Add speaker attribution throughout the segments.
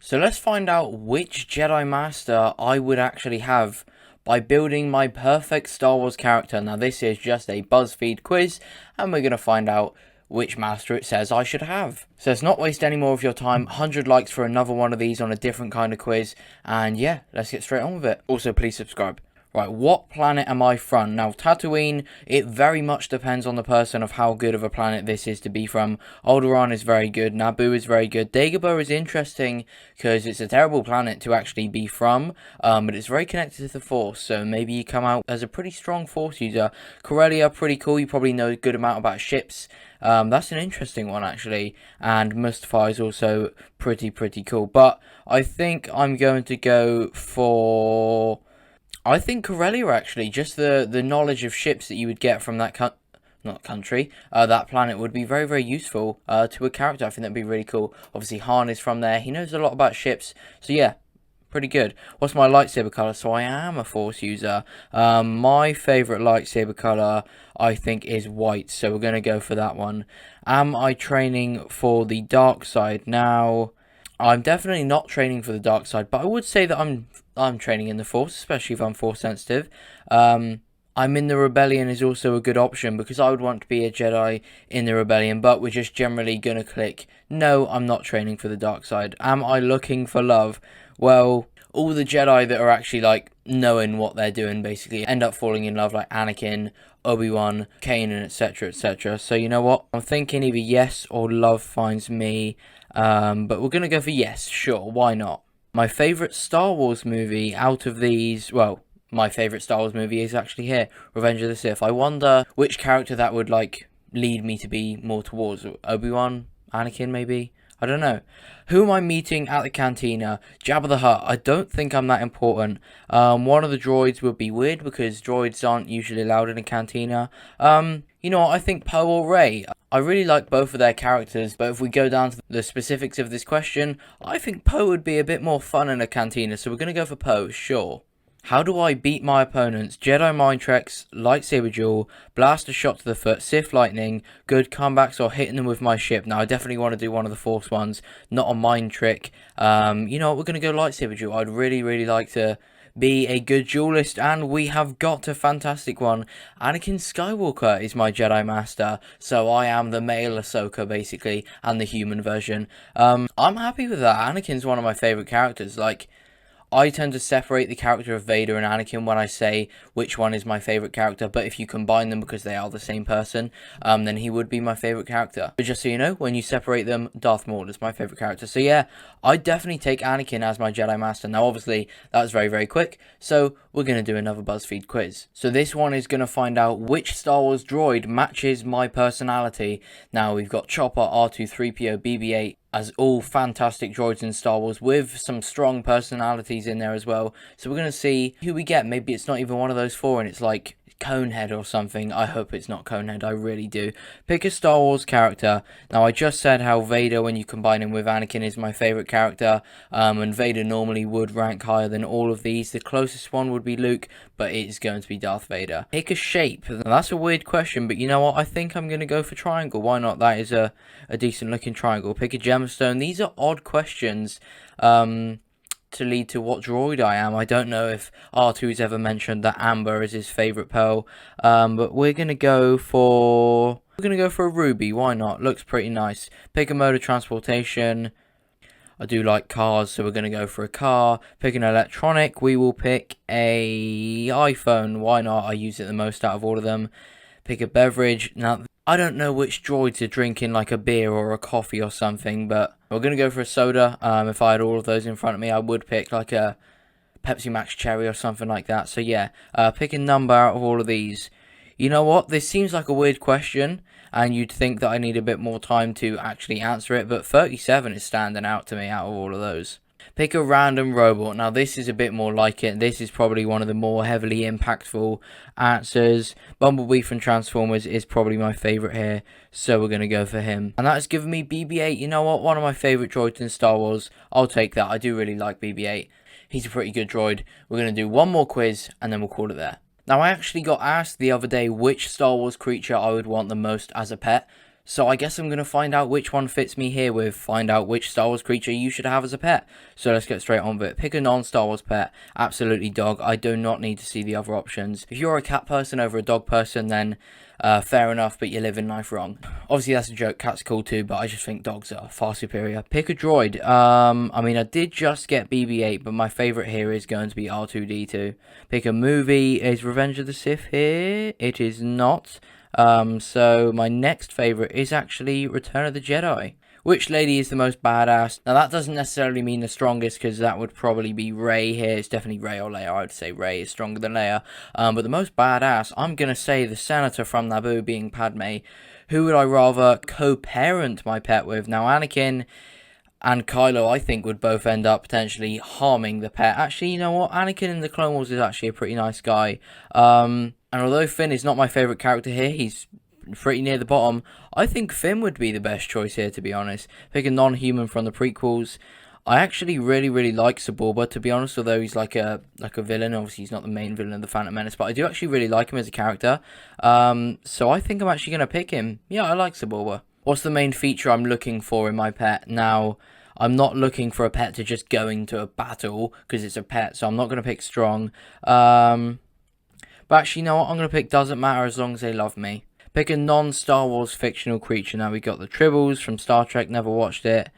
Speaker 1: So let's find out which Jedi Master I would actually have by building my perfect Star Wars character. Now this is just a Buzzfeed quiz, and we're going to find out which master it says I should have. So let's not waste any more of your time. 100 likes for another one of these on a different kind of quiz, and yeah, let's get straight on with it. Also, please subscribe. Right, what planet am I from? Now, Tatooine, it very much depends on the person of how good of a planet this is to be from. Alderaan is very good, Naboo is very good, Dagobah is interesting because it's a terrible planet to actually be from, but it's very connected to the Force, so maybe you come out as a pretty strong Force user. Corellia, pretty cool, you probably know a good amount about ships. That's an interesting one actually, and Mustafar is also pretty cool, but I think I'm going to go for... I think Corellia actually, just the knowledge of ships that you would get from that that planet would be very useful to a character. I think that'd be really cool. Obviously Han is from there, he knows a lot about ships, so yeah, pretty good. What's my lightsaber color? So I am a Force user. My favorite lightsaber color I think is white, so we're gonna go for that one. Am I training for the dark side? Now, I'm definitely not training for the dark side, but I would say that I'm training in the Force, especially if I'm Force sensitive. I'm in the Rebellion is also a good option because I would want to be a Jedi in the Rebellion, but we're just generally going to click, no, I'm not training for the dark side. Am I looking for love? Well, all the Jedi that are actually like knowing what they're doing basically end up falling in love, like Anakin, Obi-Wan, Kanan, etc. So you know what? I'm thinking either yes or love finds me, but we're going to go for yes, sure, why not? My favourite Star Wars movie out of these, well, my favourite Star Wars movie is actually here, Revenge of the Sith. I wonder which character that would, like, lead me to be more towards. Obi-Wan? Anakin, maybe? I don't know. Who am I meeting at the cantina? Jabba the Hutt. I don't think I'm that important. One of the droids would be weird because droids aren't usually allowed in a cantina. You know what? I think Poe or Rey. I really like both of their characters, but if we go down to the specifics of this question, I think Poe would be a bit more fun in a cantina, so we're going to go for Poe, sure. How do I beat my opponents? Jedi Mind Tricks, Lightsaber Duel, Blaster Shot to the Foot, Sith Lightning, good comebacks or hitting them with my ship. Now, I definitely want to do one of the Force ones, not a Mind Trick. You know what, we're going to go Lightsaber Duel. I'd really like to be a good duelist, and we have got a fantastic one. Anakin Skywalker is my Jedi Master, so I am the male Ahsoka, basically, and the human version. I'm happy with that. Anakin's one of my favourite characters. Like, I tend to separate the character of Vader and Anakin when I say which one is my favourite character, but if you combine them because they are the same person, then he would be my favourite character. But just so you know, when you separate them, Darth Maul is my favourite character. So yeah, I'd definitely take Anakin as my Jedi Master. Now obviously, that was very quick, so we're going to do another Buzzfeed quiz. So this one is going to find out which Star Wars droid matches my personality. Now we've got Chopper, R2-3PO, BB-8, as all fantastic droids in Star Wars with some strong personalities in there as well. So we're going to see who we get. Maybe it's not even one of those four and it's like Conehead or something. I hope it's not Conehead, I really do. Pick a Star Wars character. Now I just said how Vader, when you combine him with Anakin, is my favourite character, and Vader normally would rank higher than all of these. The closest one would be Luke, but it is going to be Darth Vader. Pick a shape. Now, that's a weird question, but you know what, I think I'm going to go for triangle. Why not? That is a decent looking triangle. Pick a gemstone. These are odd questions to lead to what droid I am. I don't know if R2's ever mentioned that Amber is his favourite pearl, but we're gonna go for a ruby. Why not? Looks pretty nice. Pick a mode of transportation. I do like cars, so we're gonna go for a car. Pick an electronic. We will pick a iPhone. Why not? I use it the most out of all of them. Pick a beverage. Now, I don't know which droids are drinking, like a beer or a coffee or something, but we're going to go for a soda. If I had all of those in front of me, I would pick like a Pepsi Max Cherry or something like that. So yeah, pick a number out of all of these. You know what? This seems like a weird question, and you'd think that I need a bit more time to actually answer it, but 37 is standing out to me out of all of those. Pick a random robot. Now this is a bit more like it. This is probably one of the more heavily impactful answers. Bumblebee from Transformers is probably my favourite here, so we're going to go for him. And that has given me BB-8. You know what? One of my favourite droids in Star Wars. I'll take that. I do really like BB-8. He's a pretty good droid. We're going to do one more quiz, and then we'll call it there. Now I actually got asked the other day which Star Wars creature I would want the most as a pet. So I guess I'm going to find out which one fits me here with, find out which Star Wars creature you should have as a pet. So let's get straight on with it. Pick a non-Star Wars pet. Absolutely dog. I do not need to see the other options. If you're a cat person over a dog person, then fair enough, but you're living life wrong. Obviously that's a joke, cats are cool too, but I just think dogs are far superior. Pick a droid. I mean, I did just get BB-8, but my favourite here is going to be R2-D2. Pick a movie. Is Revenge of the Sith here? It is not. So my next favourite is actually Return of the Jedi. Which lady is the most badass? Now that doesn't necessarily mean the strongest, because that would probably be Rey here. It's definitely Rey or Leia. I would say Rey is stronger than Leia. But the most badass, I'm going to say the senator from Naboo, being Padme. Who would I rather co-parent my pet with? Now Anakin and Kylo, I think, would both end up potentially harming the pet. Actually, you know what? Anakin in the Clone Wars is actually a pretty nice guy. And although Finn is not my favourite character here, he's pretty near the bottom. I think Finn would be the best choice here, to be honest. Pick a non-human from the prequels. I actually really like Sebulba, to be honest, although he's like a villain. Obviously, he's not the main villain of the Phantom Menace, but I do actually really like him as a character. So I think I'm actually going to pick him. Yeah, I like Sebulba. What's the main feature I'm looking for in my pet? Now, I'm not looking for a pet to just go into a battle, because it's a pet, so I'm not going to pick strong. But actually, you know what? I'm going to pick doesn't matter as long as they love me. Pick a non-Star Wars fictional creature. Now, we got the Tribbles from Star Trek, never watched it.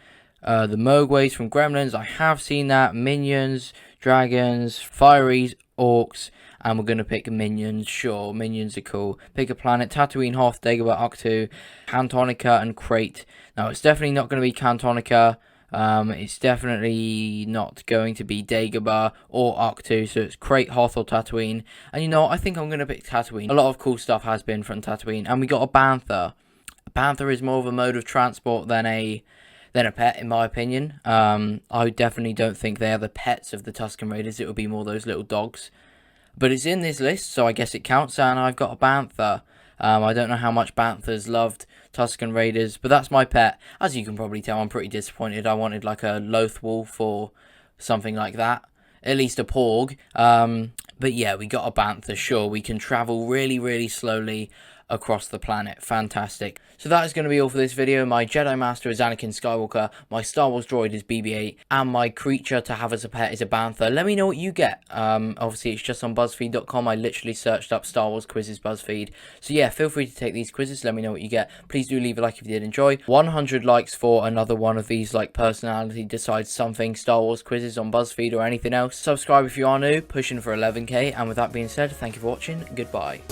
Speaker 1: The Mogways from Gremlins, I have seen that. Minions, Dragons, Fireys, Orcs, and we're going to pick Minions. Sure, Minions are cool. Pick a planet. Tatooine, Hoth, Dagobah, Octu, Cantonica, and Crate. Now, it's definitely not going to be Cantonica. It's definitely not going to be Dagobah or Octu, so it's Crate, Hoth, or Tatooine. And you know what? I think I'm going to pick Tatooine. A lot of cool stuff has been from Tatooine. And we got a Bantha. A Bantha is more of a mode of transport than a pet, in my opinion. I definitely don't think they are the pets of the Tusken Raiders. It would be more those little dogs. But it's in this list, so I guess it counts, and I've got a Bantha. I don't know how much Banthas loved Tusken Raiders, but that's my pet. As you can probably tell, I'm pretty disappointed. I wanted like a Loth Wolf or something like that. At least a Porg. But yeah, we got a Bantha, sure. We can travel really slowly across the planet. Fantastic. So that is going to be all for this video. My Jedi Master is Anakin Skywalker, my Star Wars droid is BB-8, and my creature to have as a pet is a Bantha. Let me know what you get. Obviously it's just on Buzzfeed.com. I literally searched up Star Wars quizzes Buzzfeed. So yeah, feel free to take these quizzes. Let me know what you get. Please do leave a like if you did enjoy. 100 likes for another one of these, like, personality decides something Star Wars quizzes on Buzzfeed or anything else. Subscribe if you are new, pushing for 11k, and with that being said, thank you for watching. Goodbye.